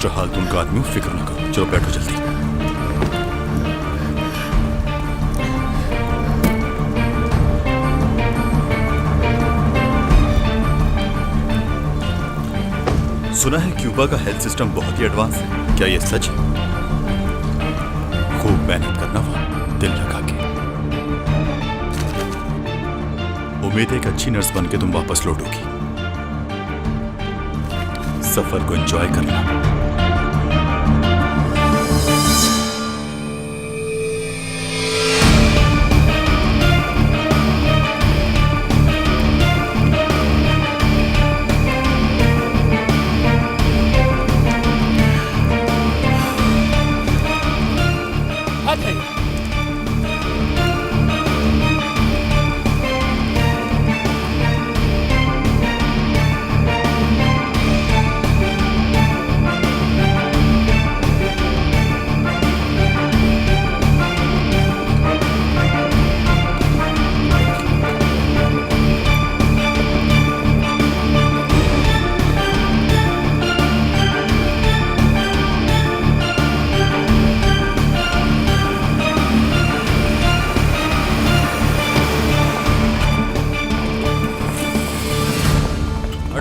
Mister हालतून का आदमी हूं, फिक्र ना करो। चलो बैठो जल्दी। सुना है क्यूबा का हेल्थ सिस्टम बहुत ही एडवांस है, क्या ये सच है? खूब मेहनत करना वहां, दिल लगा के। उम्मीद है एक अच्छी नर्स बनके तुम वापस लौटोगी। सफर को एंजॉय करना।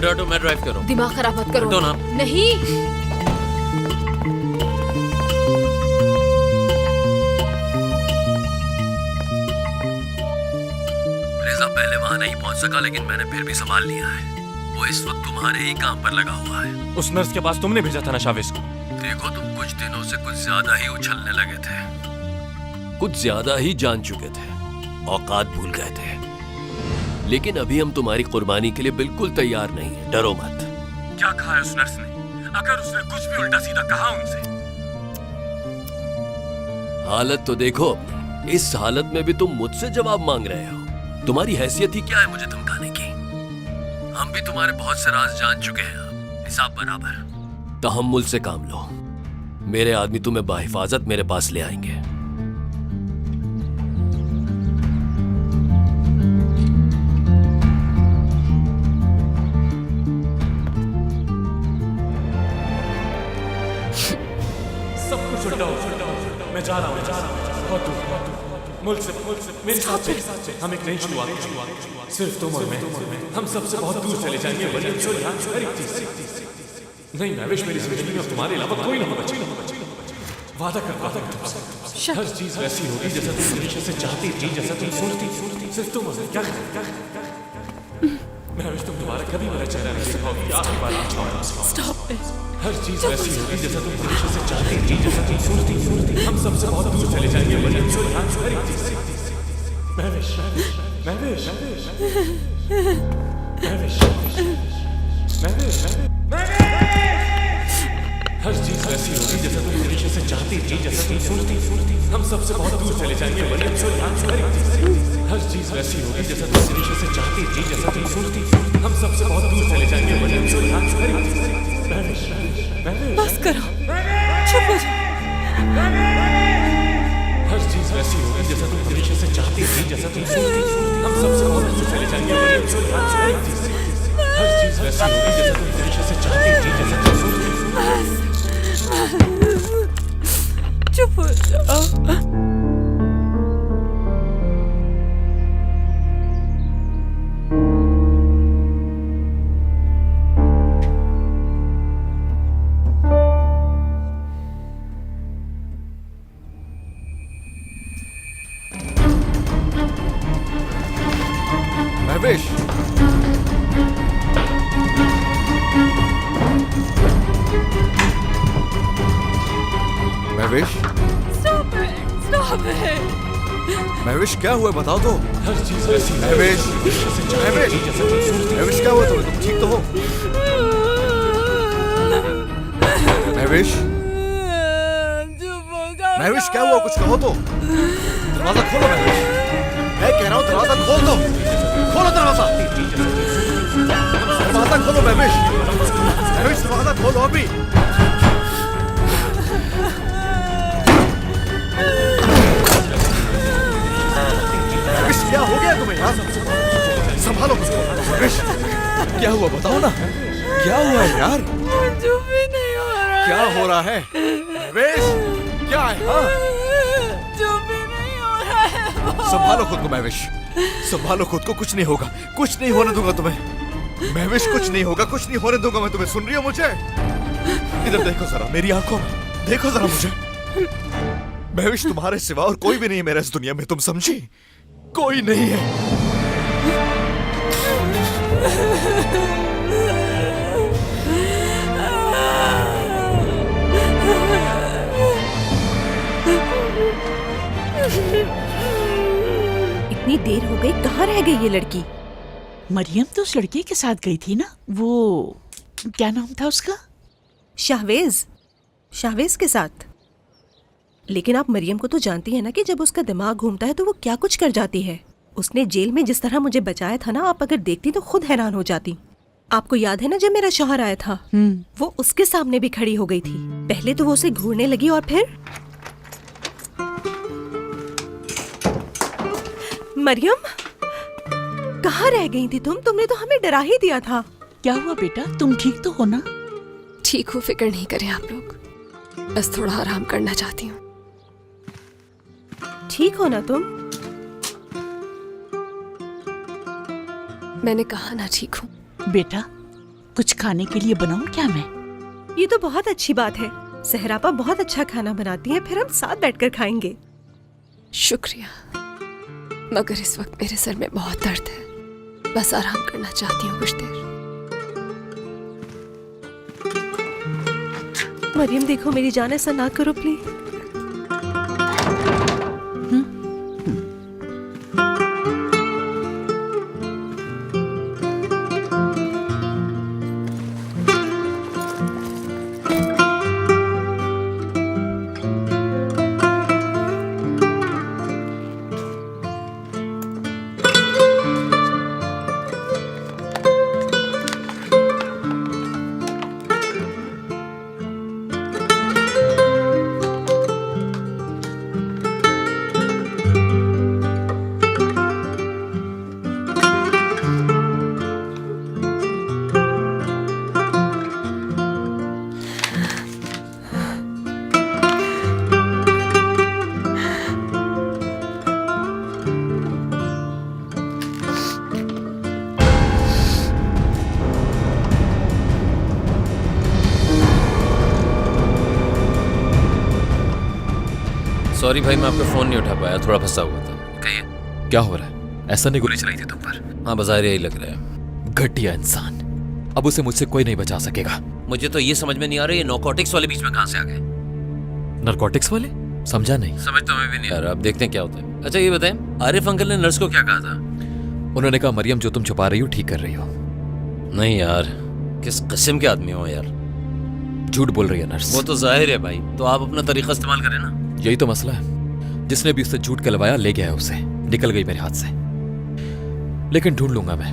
हटो, मैं ड्राइव करूं। दिमाग खराब मत करो। हटो ना। नहीं। रेजा पहले वहां नहीं पहुंच सका, लेकिन मैंने फिर भी संभाल लिया है। वो इस वक्त तुम्हारे ही काम पर लगा हुआ है। उस नर्स के पास तुमने भेजा था ना शावेज को? देखो, तुम कुछ दिनों से कुछ ज्यादा ही उछलने लगे थे, कुछ ज्यादा ही जान चुके थे, औकात भूल गए थे। लेकिन अभी हम तुम्हारी कुर्बानी के लिए बिल्कुल तैयार नहीं है, डरो मत। क्या कहा है उस नर्स ने? अगर उसने कुछ भी उल्टा सीधा कहा उनसे। हालत तो देखो अपनी, इस हालत में भी तुम मुझसे जवाब मांग रहे हो। तुम्हारी हैसियत ही क्या है मुझे धमकाने की? हम भी तुम्हारे बहुत से राज जान चुके हैं, हिसाब बराबर। तहम्मुल से काम लो, मेरे आदमी तुम्हें बाहिफाजत मेरे पास ले आएंगे। मैं जा रहा हूँ, बहुत दूर, मुल्क से, मेरे साथ हम एक नई शुरुआत, सिर्फ तुम और मैं, हम सबसे बहुत दूर चले जाएंगे। नहीं महविश, मेरी जिंदगी में तुम्हारे अलावा कोई नहीं बचेगा। वादा करता हूँ, हर चीज वैसी होगी जैसा तुम हमेशा से चाहती थी, जैसा तुम सोचती। सिर्फ तुम और मैं। क्या महविश, तुम दोबारा कभी मेरा चेहरा नहीं दिखाओगी। आखिरी बार स्टॉप इट। हर चीज वैसी होगी जैसा तुम हमेशा से चाहती थी, जैसा तुम सोचती। हम सबसे बहुत दूर चले जाएंगे। महविश, महविश, महविश, महविश, हर चीज वैसी होगी जैसा तुम हमेशा से चाहती थी, जैसा तुम सोचती। हम सबसे बहुत दूर चले जाएंगे। हर चीज वैसी होगी जैसा तुम हमेशा से चाहती थी, जैसा तुम सोचती। हम सबसे बहुत दूर चले जाएंगे। बस करो, चुप हो जाओ। हर चीज वैसी होगी जैसा तुम हमेशा से चाहती थी, जैसा तुम सोचती। हम सबसे बहुत दूर चले जाएंगे। हर चीज वैसी होगी जैसा तुम हमेशा से चाहती थी, जैसा तुम सोचती। चुप हो जाओ। महविश, महविश, महविश क्या हुआ बताओ तो। हर चीज वैसी महविश, महविश, महविश क्या हुआ तुम्हें? तुम ठीक तो हो? महविश, महविश क्या हुआ? कुछ कहो तो। दरवाजा खोलो महविश, मैं कह रहा हूँ दरवाजा खोल दो। खोलो दरवाजा, दरवाजा खोलो महविश, महविश दरवाजा खोलो अभी। महविश क्या हो गया तुम्हें यार? संभालो महविश, क्या हुआ बताओ ना, क्या हुआ यार? जो भी नहीं हो रहा क्या हो रहा है महवेश? क्या है हाँ? जो भी नहीं हो रहा है वो। संभालो खुद को महवेश, संभालो खुद को। कुछ नहीं होगा, कुछ नहीं होने दूंगा तुम्हें महवेश, कुछ नहीं होगा, कुछ नहीं होने दूंगा मैं तुम्हें। सुन रही हो मुझे? इधर देखो जरा, मेरी आंखों में देखो जरा मुझे। महवेश, तुम्हारे सिवा और कोई भी नहीं है मेरे इस दुनिया में, तुम समझी? कोई नहीं है। इतनी देर हो गई, कहाँ रह गई ये लड़की? मरियम तो उस लड़के के साथ गई थी ना, वो क्या नाम था उसका? शाहवेज, शाहवेज के साथ। लेकिन आप मरियम को तो जानती हैं ना कि जब उसका दिमाग घूमता है तो वो क्या कुछ कर जाती है। उसने जेल में जिस तरह मुझे बचाया था ना, आप अगर देखती तो खुद हैरान हो जाती। आपको याद है ना जब मेरा शौहर आया था, वो उसके सामने भी खड़ी हो गई थी। पहले तो वो उसे घूरने लगी और फिर मरियम, कहाँ रह गई थी तुम? तुमने तो हमें डरा ही दिया था। क्या हुआ बेटा, तुम ठीक तो हो ना? ठीक हो, फिक्र नहीं करें आप लोग, बस थोड़ा आराम करना चाहती हूँ। ठीक हो ना तुम? मैंने कहा ना ठीक हूँ। बेटा कुछ खाने के लिए बनाऊं क्या मैं? ये तो बहुत अच्छी बात है। सहरापा बहुत अच्छा खाना बनाती है, फिर हम साथ बैठकर खाएंगे। शुक्रिया, मगर इस वक्त मेरे सर में बहुत दर्द है, बस आराम करना चाहती हूँ कुछ देर। मरियम देखो मेरी जान, ऐसा ना करो प्लीज। सॉरी भाई, मैं आपका फोन नहीं उठा पाया, थोड़ा फंसा हुआ था। कहिए क्या हो रहा है? ऐसा नहीं, गोली चलाई थी तुम पर? हाँ, बाजार यही लग रहा है। घटिया इंसान, अब उसे मुझसे कोई नहीं बचा सकेगा। मुझे तो ये समझ में नहीं आ रहा ये नॉर्कोटिक्स वाले बीच में कहां से आ गए? नारकोटिक्स वाले? समझा नहीं। समझ तो हमें भी नहीं आ रहा, अब देखते हैं क्या होता है। अच्छा ये बताएं, आरिफ अंकल ने नर्स को क्या कहा था? उन्होंने कहा मरियम जो तुम छुपा रही हो ठीक कर रही हो। नहीं यार, किस किस्म के आदमी हो यार, झूठ बोल रही है नर्स। वो तो जाहिर है भाई, तो आप अपना तरीका इस्तेमाल करें ना। यही तो मसला है, जिसने भी उससे झूठ कहलवाया ले गया है उसे, निकल गई मेरे हाथ से। लेकिन ढूंढ लूंगा मैं,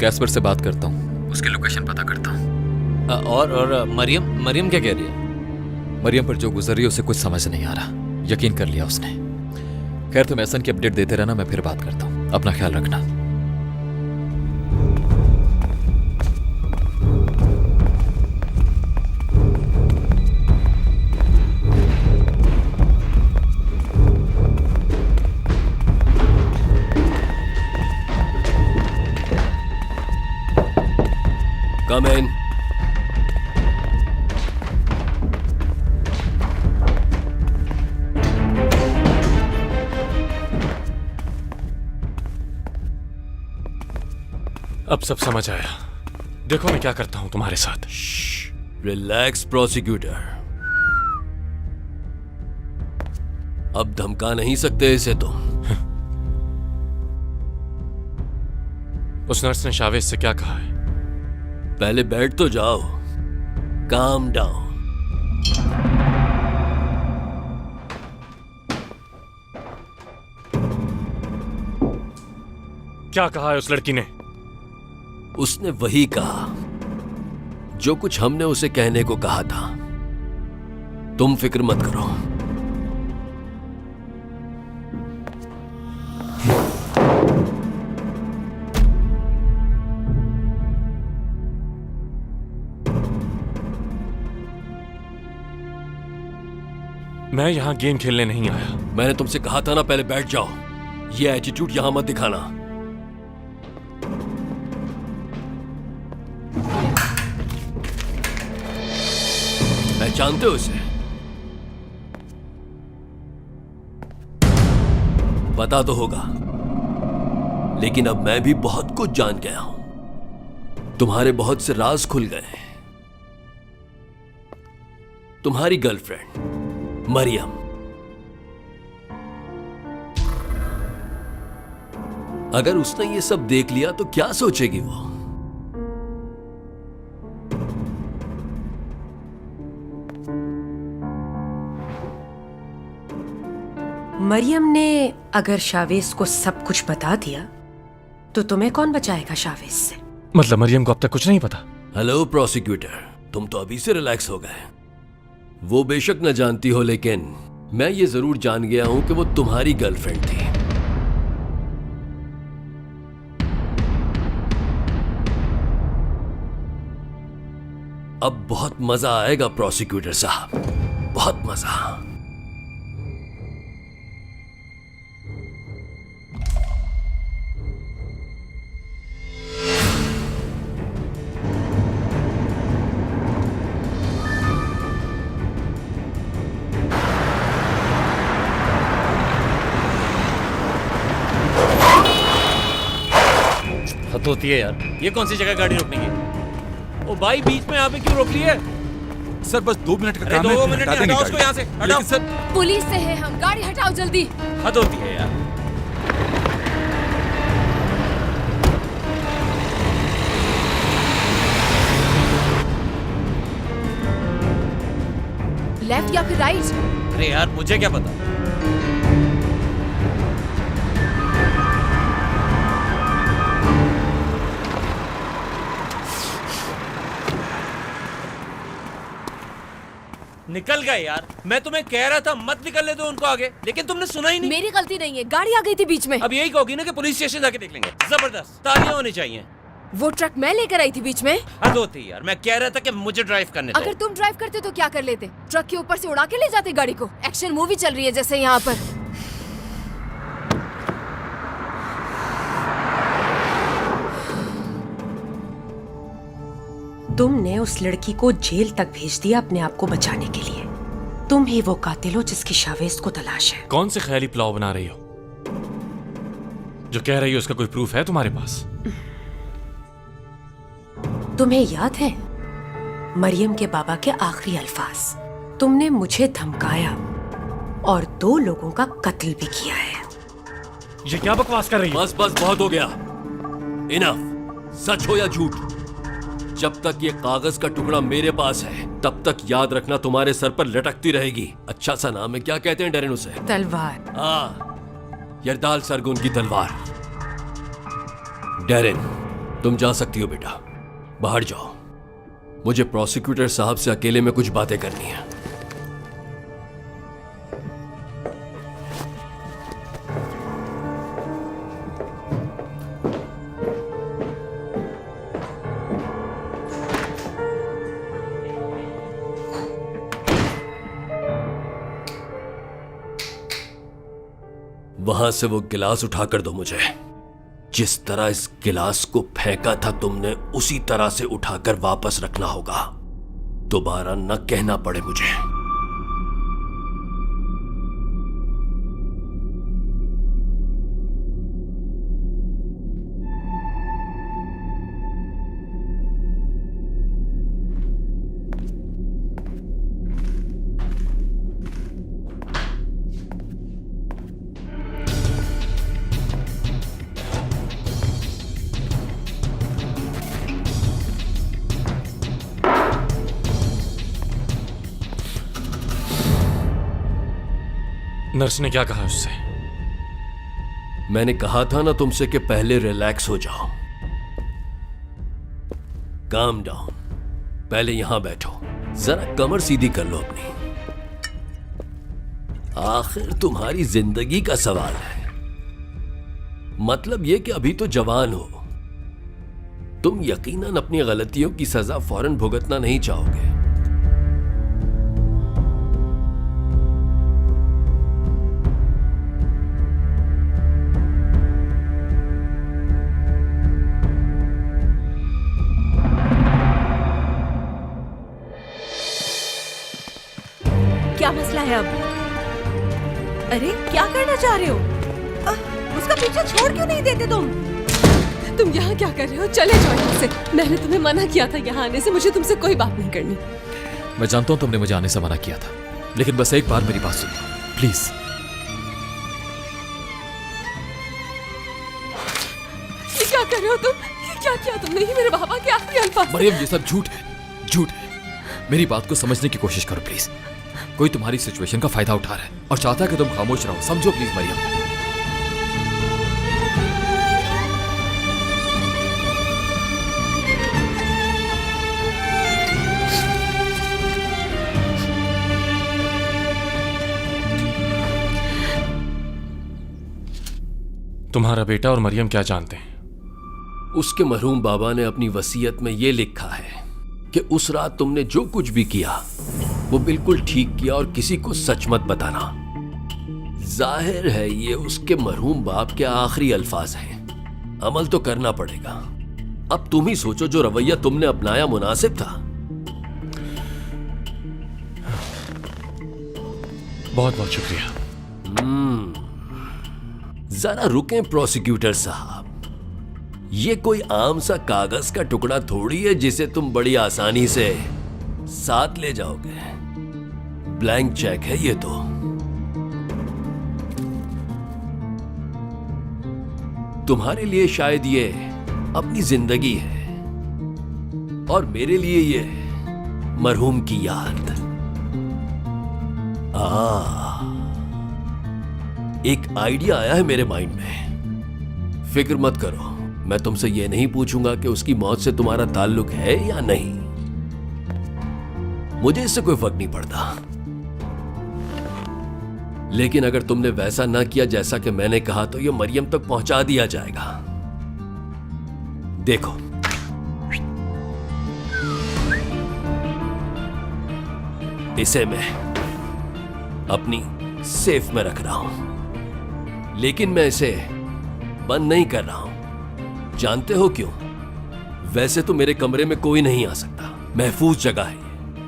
कैस्पर से बात करता हूँ, उसकी लोकेशन पता करता हूँ। और मरियम क्या कह रही है? मरियम पर जो गुजर रही है उसे कुछ समझ नहीं आ रहा, यकीन कर लिया उसने। खैर तुम एहसन की अपडेट देते रहना, मैं फिर बात करता हूँ, अपना ख्याल रखना। Come in. अब सब समझ आया। देखो मैं क्या करता हूं तुम्हारे साथ। रिलैक्स प्रोसिक्यूटर, अब धमका नहीं सकते इसे तो। उस नर्स ने शावेज से क्या कहा है? पहले बैठ तो जाओ, काम डाउन। क्या कहा है उस लड़की ने? उसने वही कहा जो कुछ हमने उसे कहने को कहा था। तुम फिक्र मत करो। मैं यहाँ गेम खेलने नहीं आया। मैंने तुमसे कहा था ना पहले बैठ जाओ। ये एटीट्यूड यहां मत दिखाना। पहचानते हो उसे? पता तो होगा, लेकिन अब मैं भी बहुत कुछ जान गया हूं। तुम्हारे बहुत से राज खुल गए हैं। तुम्हारी गर्लफ्रेंड मरियम, अगर उसने ये सब देख लिया तो क्या सोचेगी वो? मरियम ने अगर शावेज को सब कुछ बता दिया तो तुम्हें कौन बचाएगा शावेज से? मतलब मरियम को अब तक कुछ नहीं पता? हेलो प्रोसिक्यूटर, तुम तो अभी से रिलैक्स हो गए। वो बेशक न जानती हो, लेकिन मैं ये जरूर जान गया हूं कि वो तुम्हारी गर्लफ्रेंड थी। अब बहुत मजा आएगा प्रोसिक्यूटर साहब, बहुत मजा। हद होती है यार, ये कौन सी जगह गाड़ी रोकने की? ओ भाई, बीच में यहाँ पे क्यों रोक ली है? सर बस 2 मिनट का काम है। 2 मिनट नहीं, हटाओ उसको यहाँ से, हटाओ। सर पुलिस से है हम, गाड़ी हटाओ जल्दी। हद होती है यार। लेफ्ट या फिर राइट? अरे यार, मुझे क्या पता। निकल गए यार। मैं तुम्हें कह रहा था मत निकलने दो उनको आगे, लेकिन तुमने सुना ही नहीं। मेरी गलती नहीं है, गाड़ी आ गई थी बीच में। अब यही कहोगी ना कि पुलिस स्टेशन जाके देख लेंगे। जबरदस्त, तालियां होनी चाहिए। वो ट्रक मैं लेकर आई थी बीच में। हद होती है यार, मैं कह रहा था कि मुझे ड्राइव करने दो। अगर तुम ड्राइव करते तो क्या कर लेते? ट्रक के ऊपर से उड़ा के ले जाते गाड़ी को। एक्शन मूवी चल रही है जैसे यहाँ पर। तुमने उस लड़की को जेल तक भेज दिया अपने आप को बचाने के लिए। तुम ही वो कातिल हो जिसकी शावेज को तलाश है। कौन से ख्याली प्लाव बना रही हो? जो कह रही हो उसका कोई प्रूफ है तुम्हारे पास? तुम्हें याद है मरियम के बाबा के आखिरी अल्फाज? तुमने मुझे धमकाया और 2 लोगों का कत्ल भी किया है। ये क्या बकवास कर रही हो? बस बस, बहुत हो गया। इनफ। सच हो या झूठ, जब तक ये कागज का टुकड़ा मेरे पास है तब तक याद रखना तुम्हारे सर पर लटकती रहेगी। अच्छा सा नाम है, क्या कहते हैं डेरेन उसे? तलवार। हाँ, यरदाल सरगुन की तलवार। डेरेन, तुम जा सकती हो बेटा, बाहर जाओ। मुझे प्रोसिक्यूटर साहब से अकेले में कुछ बातें करनी है। वहां से वो गिलास उठाकर दो मुझे। जिस तरह इस गिलास को फेंका था तुमने, उसी तरह से उठाकर वापस रखना होगा। दोबारा न कहना पड़े मुझे। नर्स ने क्या कहा उससे? मैंने कहा था ना तुमसे कि पहले रिलैक्स हो जाओ। Calm down. पहले यहां बैठो, जरा कमर सीधी कर लो अपनी। आखिर तुम्हारी जिंदगी का सवाल है। मतलब यह कि अभी तो जवान हो। तुम यकीनन अपनी गलतियों की सजा फौरन भुगतना नहीं चाहोगे। है अब? अरे क्या करना चाह रहे हो? उसका पीछा छोड़ क्यों नहीं देते तुम? तुम यहाँ क्या कर रहे हो? चले जाओ यहाँ से। मैंने तुम्हें मना किया था यहाँ आने से। मुझे तुमसे कोई बात नहीं करनी। मैं जानता हूं तुमने मुझे आने से मना किया था, लेकिन बस एक बार मेरी बात सुन लो प्लीज। ये क्या कर रहे हो तुम? ये क्या किया तुमने? ये मेरे बाबा के आखिरी अल्फाज। मरियम ये सब झूठ है, झूठ है। मेरी बात को समझने की कोशिश करो प्लीज। कोई तुम्हारी सिचुएशन का फायदा उठा रहा है और चाहता है कि तुम खामोश रहो। समझो प्लीज मरियम। तुम्हारा बेटा और मरियम क्या जानते हैं? उसके मरहूम बाबा ने अपनी वसीयत में यह लिखा है कि उस रात तुमने जो कुछ भी किया वो बिल्कुल ठीक किया और किसी को सच मत बताना। जाहिर है ये उसके मरहूम बाप के आखिरी अल्फाज हैं। अमल तो करना पड़ेगा। अब तुम ही सोचो जो रवैया तुमने अपनाया मुनासिब था। बहुत बहुत शुक्रिया। जरा रुकें प्रोसिक्यूटर साहब, ये कोई आम सा कागज का टुकड़ा थोड़ी है जिसे तुम बड़ी आसानी से साथ ले जाओगे। ब्लैंक चेक है ये तो। तुम्हारे लिए शायद ये अपनी जिंदगी है और मेरे लिए ये मरहूम की याद। एक आइडिया आया है मेरे माइंड में। फिक्र मत करो, मैं तुमसे यह नहीं पूछूंगा कि उसकी मौत से तुम्हारा ताल्लुक है या नहीं। मुझे इससे कोई फर्क नहीं पड़ता। लेकिन अगर तुमने वैसा ना किया जैसा कि मैंने कहा तो यह मरियम तक पहुंचा दिया जाएगा। देखो, इसे मैं अपनी सेफ में रख रहा हूं, लेकिन मैं इसे बंद नहीं कर रहा हूं। जानते हो क्यों? वैसे तो मेरे कमरे में कोई नहीं आ सकता, महफूज जगह है,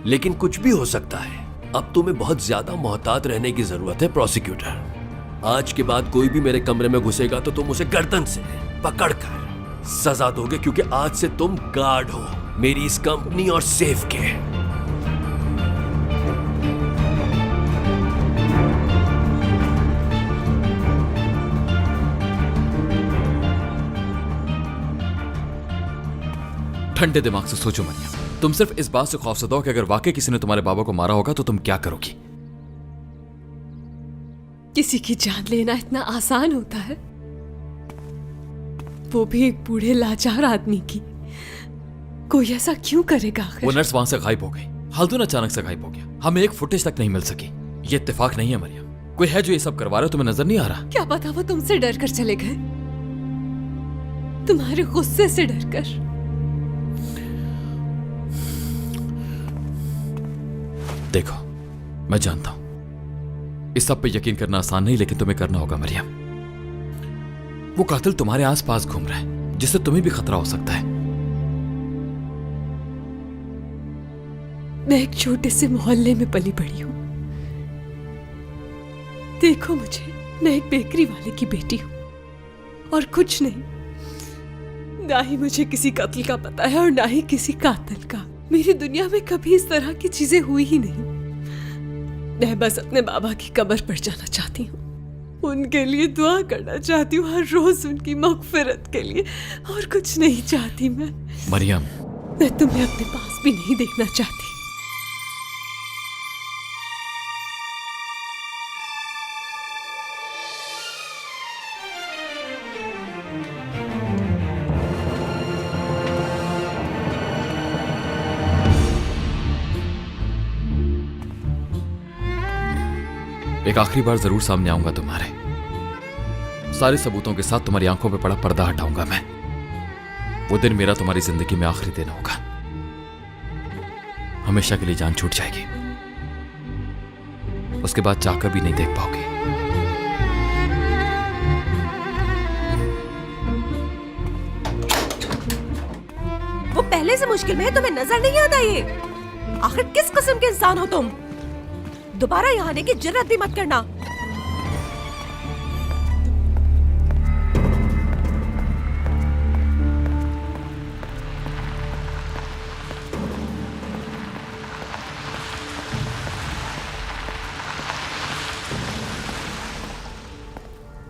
लेकिन कुछ भी हो सकता है। अब तुम्हें बहुत ज्यादा मोहतात रहने की जरूरत है प्रोसिक्यूटर। आज के बाद कोई भी मेरे कमरे में घुसेगा तो तुम उसे गर्दन से पकड़कर सजा दोगे, क्योंकि आज से तुम गार्ड हो मेरी इस कंपनी और सेफ के। ठंडे दिमाग से सोचो मरियम। तुम सिर्फ इस बात से खौफजदा हो कि अगर वाकई किसी ने तुम्हारे बाबा को मारा होगा तो तुम क्या करोगी? किसी की जान लेना इतना आसान होता है? वो भी एक बूढ़े लाचार आदमी की। कोई ऐसा क्यों करेगा आखिर? वो नर्स वहां से गायब हो गई। हल्दून अचानक से गायब हो गया। हमें एक फुटेज तक नहीं मिल सकी। ये इत्तेफाक नहीं है मरियम। कोई है जो ये सब करवा रहा है, तुम्हें नजर नहीं आ रहा? क्या पता वो तुमसे डर कर चले गए, तुम्हारे गुस्से से डर कर। देखो, मैं जानता हूं इस सब पे यकीन करना आसान नहीं, लेकिन तुम्हें करना होगा मरियम। वो कातिल तुम्हारे आसपास घूम रहा है, जिससे तुम्हें भी खतरा हो सकता है। मैं एक छोटे से मोहल्ले में पली बड़ी हूं। देखो मुझे, मैं एक बेकरी वाले की बेटी हूं और कुछ नहीं। ना ही मुझे किसी कत्ल का पता है और ना ही किसी कातिल का। मेरी दुनिया में कभी इस तरह की चीजें हुई ही नहीं। मैं बस अपने बाबा की कब्र पर जाना चाहती हूँ, उनके लिए दुआ करना चाहती हूँ हर रोज उनकी मगफिरत के लिए, और कुछ नहीं चाहती मैं। मरियम, मैं तुम्हें अपने पास भी नहीं देखना चाहती। एक आखिरी बार जरूर सामने आऊंगा तुम्हारे। सारे सबूतों के साथ तुम्हारी आंखों पे पड़ा पर्दा हटाऊंगा मैं। वो दिन मेरा तुम्हारी जिंदगी में आखिरी दिन होगा। हमेशा के लिए जान छूट जाएगी, उसके बाद चाहकर भी नहीं देख पाओगे। वो पहले से मुश्किल में है, तुम्हें नजर नहीं आता ये? आखिर किस किस्म के इंसान हो तुम? दोबारा यहाँ आने की जरूरत भी मत करना।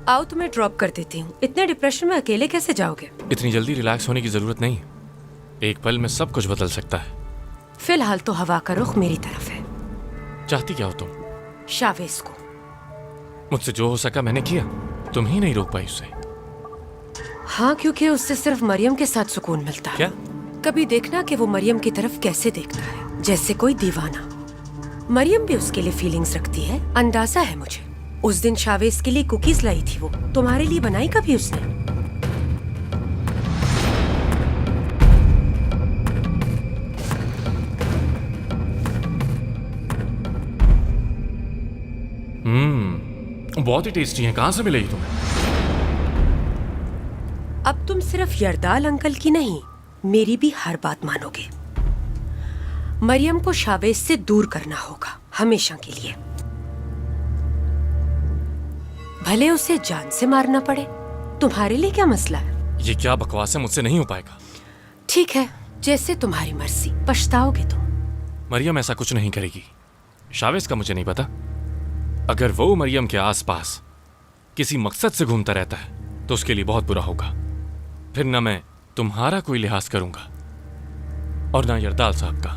आओ तुम्हें ड्रॉप कर देती हूँ। इतने डिप्रेशन में अकेले कैसे जाओगे? इतनी जल्दी रिलैक्स होने की जरूरत नहीं। एक पल में सब कुछ बदल सकता है। फिलहाल तो हवा का रुख मेरी तरफ है। चाहती क्या हो तुम? शावेज को। मुझसे जो हो सका मैंने किया, तुम ही नहीं रोक पाई उसे। हाँ, क्योंकि उससे सिर्फ मरियम के साथ सुकून मिलता है। क्या? कभी देखना कि वो मरियम की तरफ कैसे देखता है, जैसे कोई दीवाना। मरियम भी उसके लिए फीलिंग्स रखती है, अंदाजा है मुझे। उस दिन शावेज के लिए कुकीज लाई थी वो, तुम्हारे लिए बनाई कभी उसने? बहुत ही टेस्टी है। कहाँ से मिलेगी तुम्हें? अब तुम सिर्फ यरदाल अंकल की नहीं, मेरी भी हर बात मानोगे। मरियम को शावेज से दूर करना होगा, हमेशा के लिए। भले उसे जान से मारना पड़े। तुम्हारे लिए क्या मसला है? ये क्या बकवास है, मुझसे नहीं हो पाएगा। ठीक है, जैसे तुम्हारी मर्जी। पछताओगे तुम। मरियम ऐसा कुछ नहीं करेगी। शावेज का मुझे नहीं पता। अगर वो मरियम के आसपास किसी मकसद से घूमता रहता है तो उसके लिए बहुत बुरा होगा। फिर न मैं तुम्हारा कोई लिहाज करूंगा और ना यरदाल साहब का।